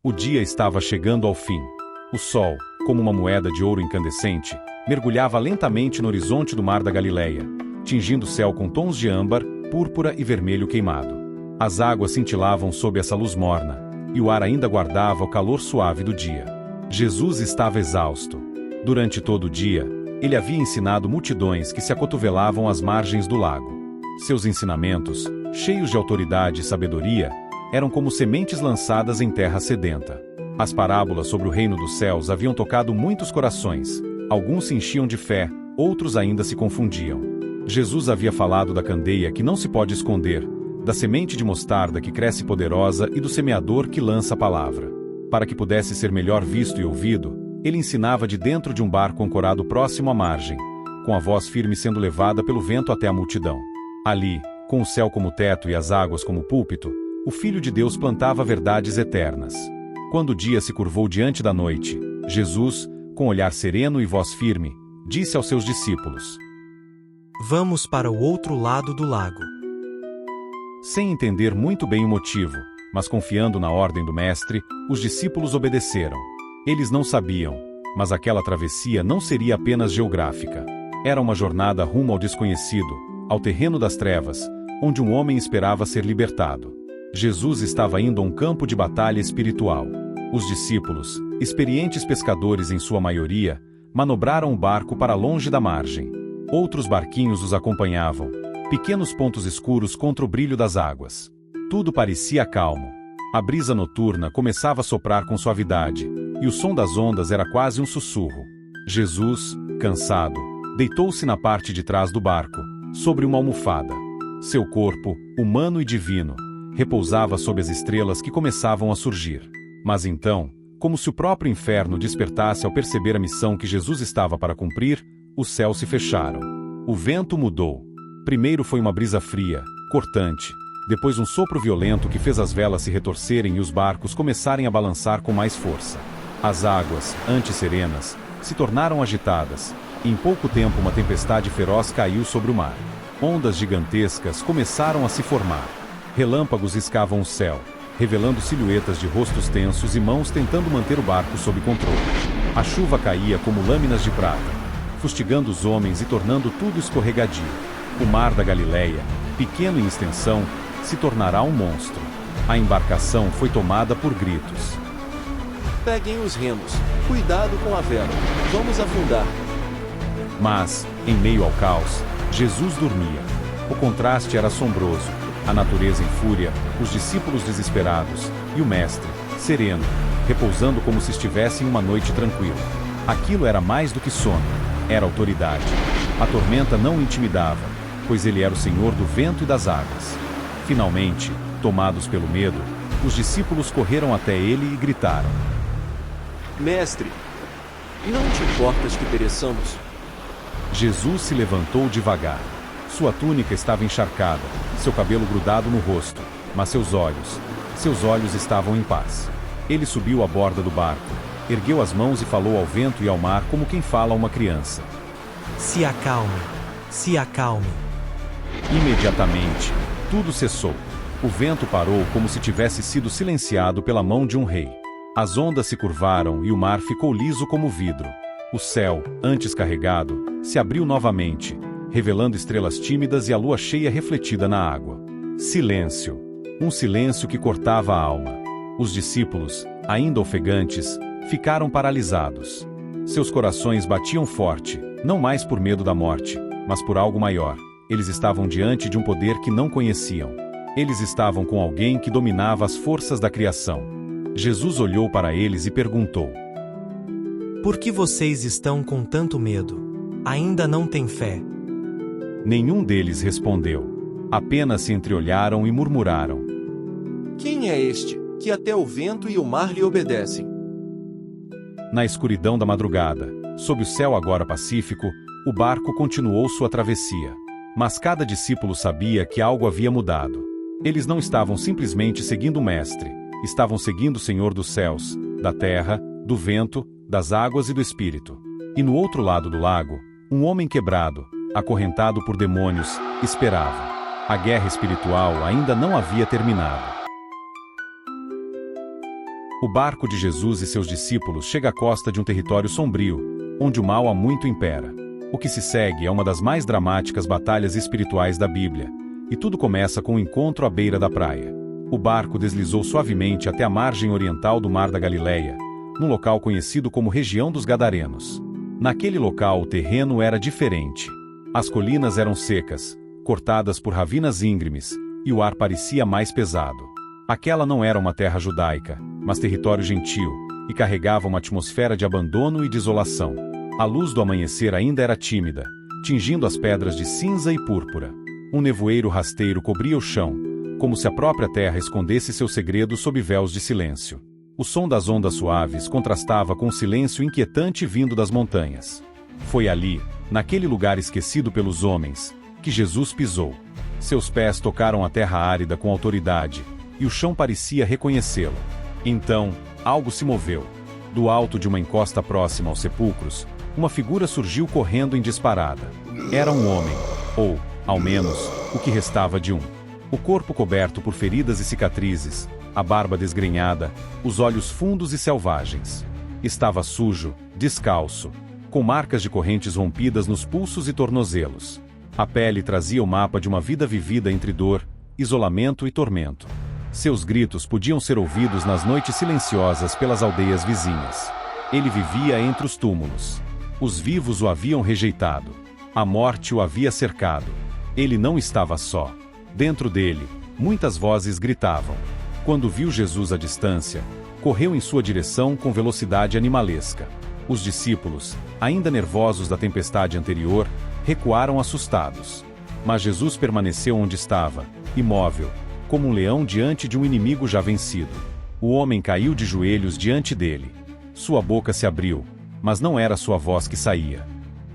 O dia estava chegando ao fim. O sol, como uma moeda de ouro incandescente, mergulhava lentamente no horizonte do mar da Galileia, tingindo o céu com tons de âmbar, púrpura e vermelho queimado. As águas cintilavam sob essa luz morna, e o ar ainda guardava o calor suave do dia. Jesus estava exausto. Durante todo o dia, ele havia ensinado multidões que se acotovelavam às margens do lago. Seus ensinamentos, cheios de autoridade e sabedoria, eram como sementes lançadas em terra sedenta. As parábolas sobre o reino dos céus haviam tocado muitos corações. Alguns se enchiam de fé, outros ainda se confundiam. Jesus havia falado da candeia que não se pode esconder, da semente de mostarda que cresce poderosa e do semeador que lança a palavra. Para que pudesse ser melhor visto e ouvido, ele ensinava de dentro de um barco ancorado próximo à margem, com a voz firme sendo levada pelo vento até a multidão. Ali, com o céu como teto e as águas como púlpito, o Filho de Deus plantava verdades eternas. Quando o dia se curvou diante da noite, Jesus, com olhar sereno e voz firme, disse aos seus discípulos: Vamos para o outro lado do lago. Sem entender muito bem o motivo, mas confiando na ordem do Mestre, os discípulos obedeceram. Eles não sabiam, mas aquela travessia não seria apenas geográfica. Era uma jornada rumo ao desconhecido, ao terreno das trevas, onde um homem esperava ser libertado. Jesus estava indo a um campo de batalha espiritual. Os discípulos, experientes pescadores em sua maioria, manobraram o barco para longe da margem. Outros barquinhos os acompanhavam, pequenos pontos escuros contra o brilho das águas. Tudo parecia calmo. A brisa noturna começava a soprar com suavidade, e o som das ondas era quase um sussurro. Jesus, cansado, deitou-se na parte de trás do barco, sobre uma almofada. Seu corpo, humano e divino, repousava sob as estrelas que começavam a surgir. Mas então, como se o próprio inferno despertasse ao perceber a missão que Jesus estava para cumprir, os céus se fecharam. O vento mudou. Primeiro foi uma brisa fria, cortante, depois um sopro violento que fez as velas se retorcerem e os barcos começarem a balançar com mais força. As águas, antes serenas, se tornaram agitadas, e em pouco tempo uma tempestade feroz caiu sobre o mar. Ondas gigantescas começaram a se formar. Relâmpagos riscavam o céu, revelando silhuetas de rostos tensos e mãos tentando manter o barco sob controle. A chuva caía como lâminas de prata, fustigando os homens e tornando tudo escorregadio. O mar da Galileia, pequeno em extensão, se tornará um monstro. A embarcação foi tomada por gritos. Peguem os remos. Cuidado com a vela. Vamos afundar. Mas, em meio ao caos, Jesus dormia. O contraste era assombroso. A natureza em fúria, os discípulos desesperados, e o Mestre, sereno, repousando como se estivesse em uma noite tranquila. Aquilo era mais do que sono. Era autoridade. A tormenta não o intimidava, pois ele era o Senhor do vento e das águas. Finalmente, tomados pelo medo, os discípulos correram até ele e gritaram: Mestre, não te importas que pereçamos? Jesus se levantou devagar. Sua túnica estava encharcada, seu cabelo grudado no rosto, mas seus olhos estavam em paz. Ele subiu à borda do barco, ergueu as mãos e falou ao vento e ao mar como quem fala a uma criança. Se acalme, se acalme. Imediatamente, tudo cessou. O vento parou como se tivesse sido silenciado pela mão de um rei. As ondas se curvaram e o mar ficou liso como vidro. O céu, antes carregado, se abriu novamente, revelando estrelas tímidas e a lua cheia refletida na água. Silêncio. Um silêncio que cortava a alma. Os discípulos, ainda ofegantes, ficaram paralisados. Seus corações batiam forte, não mais por medo da morte, mas por algo maior. Eles estavam diante de um poder que não conheciam. Eles estavam com alguém que dominava as forças da criação. Jesus olhou para eles e perguntou: Por que vocês estão com tanto medo? Ainda não têm fé? Nenhum deles respondeu. Apenas se entreolharam e murmuraram: Quem é este, que até o vento e o mar lhe obedecem? Na escuridão da madrugada, sob o céu agora pacífico, o barco continuou sua travessia. Mas cada discípulo sabia que algo havia mudado. Eles não estavam simplesmente seguindo o Mestre, estavam seguindo o Senhor dos céus, da terra, do vento, das águas e do Espírito. E no outro lado do lago, um homem quebrado, acorrentado por demônios, esperava. A guerra espiritual ainda não havia terminado. O barco de Jesus e seus discípulos chega à costa de um território sombrio, onde o mal há muito impera. O que se segue é uma das mais dramáticas batalhas espirituais da Bíblia, e tudo começa com um encontro à beira da praia. O barco deslizou suavemente até a margem oriental do Mar da Galileia, num local conhecido como região dos Gadarenos. Naquele local o terreno era diferente. As colinas eram secas, cortadas por ravinas íngremes, e o ar parecia mais pesado. Aquela não era uma terra judaica, mas território gentil, e carregava uma atmosfera de abandono e desolação. A luz do amanhecer ainda era tímida, tingindo as pedras de cinza e púrpura. Um nevoeiro rasteiro cobria o chão, como se a própria terra escondesse seus segredos sob véus de silêncio. O som das ondas suaves contrastava com o silêncio inquietante vindo das montanhas. Foi ali, naquele lugar esquecido pelos homens, que Jesus pisou. Seus pés tocaram a terra árida com autoridade, e o chão parecia reconhecê-lo. Então, algo se moveu. Do alto de uma encosta próxima aos sepulcros, uma figura surgiu correndo em disparada. Era um homem, ou, ao menos, o que restava de um. O corpo coberto por feridas e cicatrizes, a barba desgrenhada, os olhos fundos e selvagens. Estava sujo, descalço, com marcas de correntes rompidas nos pulsos e tornozelos. A pele trazia o mapa de uma vida vivida entre dor, isolamento e tormento. Seus gritos podiam ser ouvidos nas noites silenciosas pelas aldeias vizinhas. Ele vivia entre os túmulos. Os vivos o haviam rejeitado. A morte o havia cercado. Ele não estava só. Dentro dele, muitas vozes gritavam. Quando viu Jesus à distância, correu em sua direção com velocidade animalesca. Os discípulos, ainda nervosos da tempestade anterior, recuaram assustados. Mas Jesus permaneceu onde estava, imóvel, como um leão diante de um inimigo já vencido. O homem caiu de joelhos diante dele. Sua boca se abriu, mas não era sua voz que saía.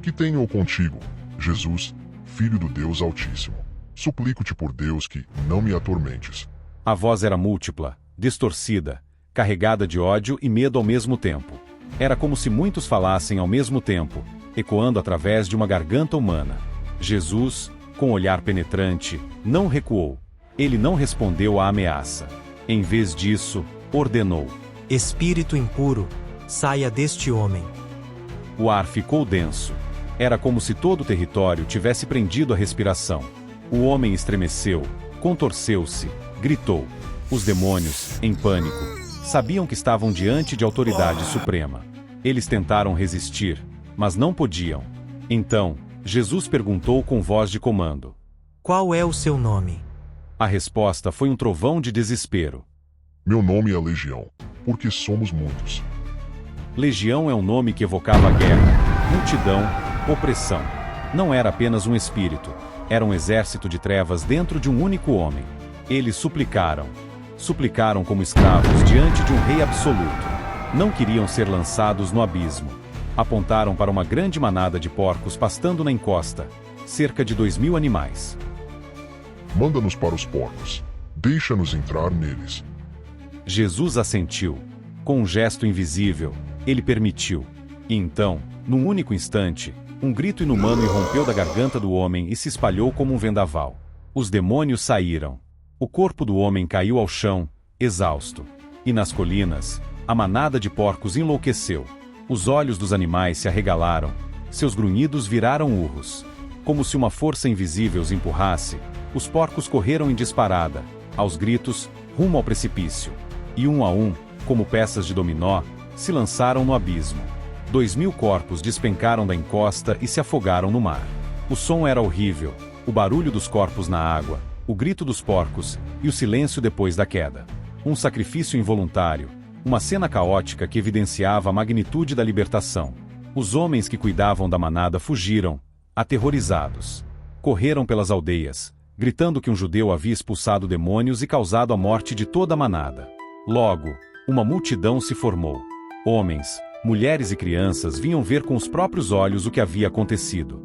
Que tenho eu contigo, Jesus, Filho do Deus Altíssimo. Suplico-te por Deus que não me atormentes. A voz era múltipla, distorcida, carregada de ódio e medo ao mesmo tempo. Era como se muitos falassem ao mesmo tempo, ecoando através de uma garganta humana. Jesus, com olhar penetrante, não recuou. Ele não respondeu à ameaça. Em vez disso, ordenou: Espírito impuro, saia deste homem. O ar ficou denso. Era como se todo o território tivesse prendido a respiração. O homem estremeceu, contorceu-se, gritou. Os demônios, em pânico, sabiam que estavam diante de autoridade suprema. Eles tentaram resistir, mas não podiam. Então, Jesus perguntou com voz de comando: Qual é o seu nome? A resposta foi um trovão de desespero. Meu nome é Legião, porque somos muitos. Legião é um nome que evocava guerra, multidão, opressão. Não era apenas um espírito, era um exército de trevas dentro de um único homem. Eles suplicaram. Suplicaram como escravos diante de um rei absoluto. Não queriam ser lançados no abismo. Apontaram para uma grande manada de porcos pastando na encosta, cerca de 2.000 animais. Manda-nos para os porcos. Deixa-nos entrar neles. Jesus assentiu. Com um gesto invisível, ele permitiu. E então, num único instante, um grito inumano irrompeu da garganta do homem e se espalhou como um vendaval. Os demônios saíram. O corpo do homem caiu ao chão, exausto. E nas colinas, a manada de porcos enlouqueceu. Os olhos dos animais se arregalaram. Seus grunhidos viraram urros. Como se uma força invisível os empurrasse, os porcos correram em disparada, aos gritos, rumo ao precipício. E um a um, como peças de dominó, se lançaram no abismo. 2.000 corpos despencaram da encosta e se afogaram no mar. O som era horrível, o barulho dos corpos na água, o grito dos porcos e o silêncio depois da queda. Um sacrifício involuntário, uma cena caótica que evidenciava a magnitude da libertação. Os homens que cuidavam da manada fugiram, aterrorizados. Correram pelas aldeias, gritando que um judeu havia expulsado demônios e causado a morte de toda a manada. Logo, uma multidão se formou. Homens, mulheres e crianças vinham ver com os próprios olhos o que havia acontecido.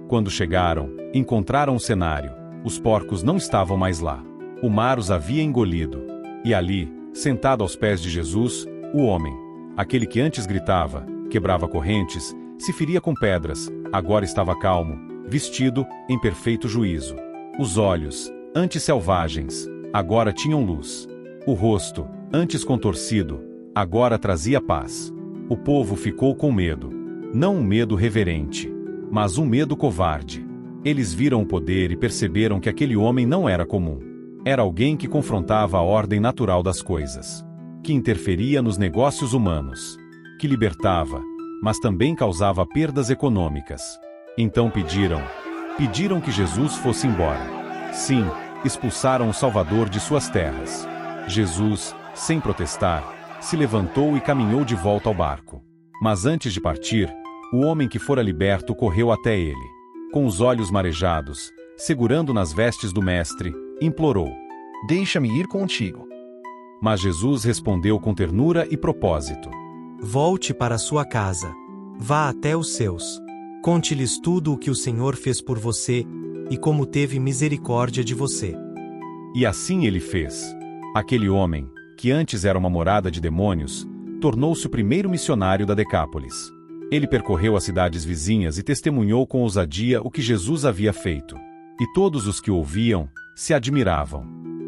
Quando chegaram, encontraram o cenário. Os porcos não estavam mais lá. O mar os havia engolido. E ali, sentado aos pés de Jesus, o homem, aquele que antes gritava, quebrava correntes, se feria com pedras, agora estava calmo, vestido, em perfeito juízo. Os olhos, antes selvagens, agora tinham luz. O rosto, antes contorcido, agora trazia paz. O povo ficou com medo. Não um medo reverente, mas um medo covarde. Eles viram o poder e perceberam que aquele homem não era comum. Era alguém que confrontava a ordem natural das coisas, que interferia nos negócios humanos, que libertava, mas também causava perdas econômicas. Então pediram que Jesus fosse embora. Sim, expulsaram o Salvador de suas terras. Jesus, sem protestar, se levantou e caminhou de volta ao barco. Mas antes de partir, o homem que fora liberto correu até ele. Com os olhos marejados, segurando nas vestes do mestre, implorou: Deixa-me ir contigo. Mas Jesus respondeu com ternura e propósito: Volte para sua casa. Vá até os seus. Conte-lhes tudo o que o Senhor fez por você e como teve misericórdia de você. E assim ele fez. Aquele homem, que antes era uma morada de demônios, tornou-se o primeiro missionário da Decápolis. Ele percorreu as cidades vizinhas e testemunhou com ousadia o que Jesus havia feito. E todos os que o ouviam se admiravam.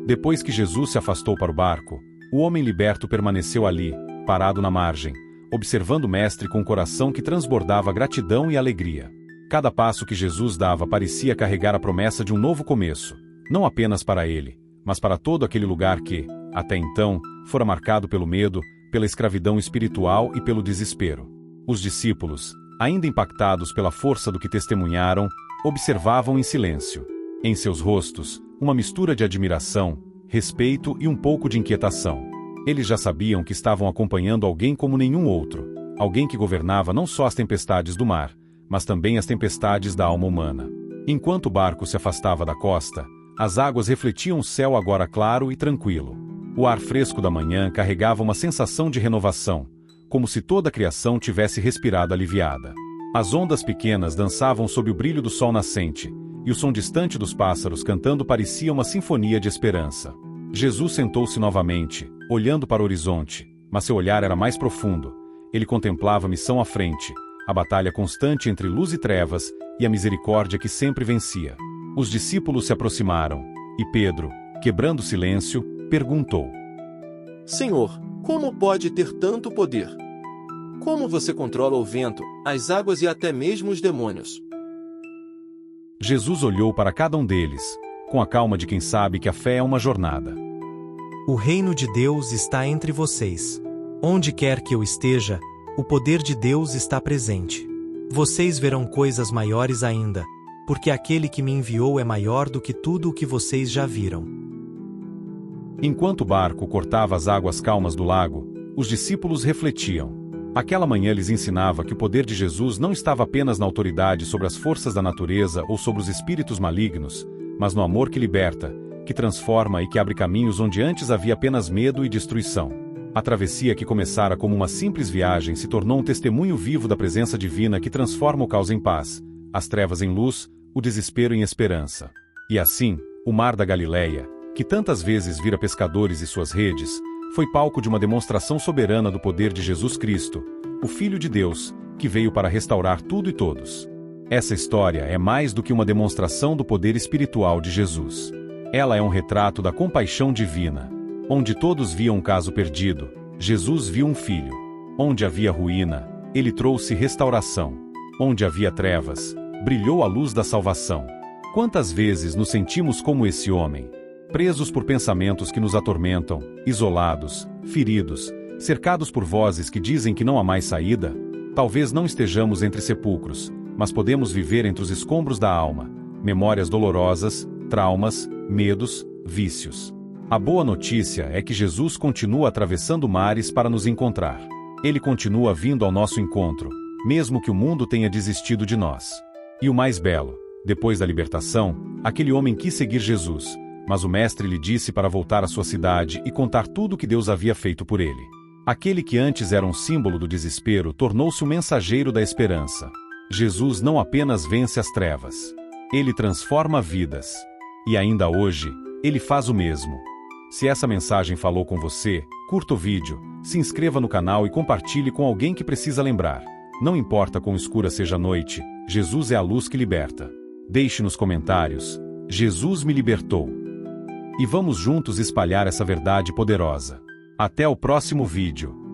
Depois que Jesus se afastou para o barco, o homem liberto permaneceu ali, parado na margem, observando o mestre com um coração que transbordava gratidão e alegria. Cada passo que Jesus dava parecia carregar a promessa de um novo começo, não apenas para ele, mas para todo aquele lugar que, até então, fora marcado pelo medo, pela escravidão espiritual e pelo desespero. Os discípulos, ainda impactados pela força do que testemunharam, observavam em silêncio. Em seus rostos, uma mistura de admiração, respeito e um pouco de inquietação. Eles já sabiam que estavam acompanhando alguém como nenhum outro, alguém que governava não só as tempestades do mar, mas também as tempestades da alma humana. Enquanto o barco se afastava da costa, as águas refletiam o céu agora claro e tranquilo. O ar fresco da manhã carregava uma sensação de renovação, como se toda a criação tivesse respirado aliviada. As ondas pequenas dançavam sob o brilho do sol nascente, e o som distante dos pássaros cantando parecia uma sinfonia de esperança. Jesus sentou-se novamente, olhando para o horizonte, mas seu olhar era mais profundo. Ele contemplava a missão à frente, a batalha constante entre luz e trevas, e a misericórdia que sempre vencia. Os discípulos se aproximaram, e Pedro, quebrando o silêncio, perguntou: Senhor, como pode ter tanto poder? Como você controla o vento, as águas e até mesmo os demônios? Jesus olhou para cada um deles, com a calma de quem sabe que a fé é uma jornada. O reino de Deus está entre vocês. Onde quer que eu esteja, o poder de Deus está presente. Vocês verão coisas maiores ainda, porque aquele que me enviou é maior do que tudo o que vocês já viram. Enquanto o barco cortava as águas calmas do lago, os discípulos refletiam. Aquela manhã lhes ensinava que o poder de Jesus não estava apenas na autoridade sobre as forças da natureza ou sobre os espíritos malignos, mas no amor que liberta, que transforma e que abre caminhos onde antes havia apenas medo e destruição. A travessia que começara como uma simples viagem se tornou um testemunho vivo da presença divina que transforma o caos em paz, as trevas em luz, o desespero em esperança. E assim, o mar da Galileia, que tantas vezes vira pescadores e suas redes, foi palco de uma demonstração soberana do poder de Jesus Cristo, o Filho de Deus, que veio para restaurar tudo e todos. Essa história é mais do que uma demonstração do poder espiritual de Jesus. Ela é um retrato da compaixão divina. Onde todos viam um caso perdido, Jesus viu um filho. Onde havia ruína, ele trouxe restauração. Onde havia trevas, brilhou a luz da salvação. Quantas vezes nos sentimos como esse homem, presos por pensamentos que nos atormentam, isolados, feridos, cercados por vozes que dizem que não há mais saída? Talvez não estejamos entre sepulcros, mas podemos viver entre os escombros da alma, memórias dolorosas, traumas, medos, vícios. A boa notícia é que Jesus continua atravessando mares para nos encontrar. Ele continua vindo ao nosso encontro, mesmo que o mundo tenha desistido de nós. E o mais belo, depois da libertação, aquele homem quis seguir Jesus, mas o mestre lhe disse para voltar à sua cidade e contar tudo o que Deus havia feito por ele. Aquele que antes era um símbolo do desespero tornou-se o mensageiro da esperança. Jesus não apenas vence as trevas, ele transforma vidas. E ainda hoje, ele faz o mesmo. Se essa mensagem falou com você, curta o vídeo, se inscreva no canal e compartilhe com alguém que precisa lembrar. Não importa quão escura seja a noite, Jesus é a luz que liberta. Deixe nos comentários: Jesus me libertou. E vamos juntos espalhar essa verdade poderosa. Até o próximo vídeo.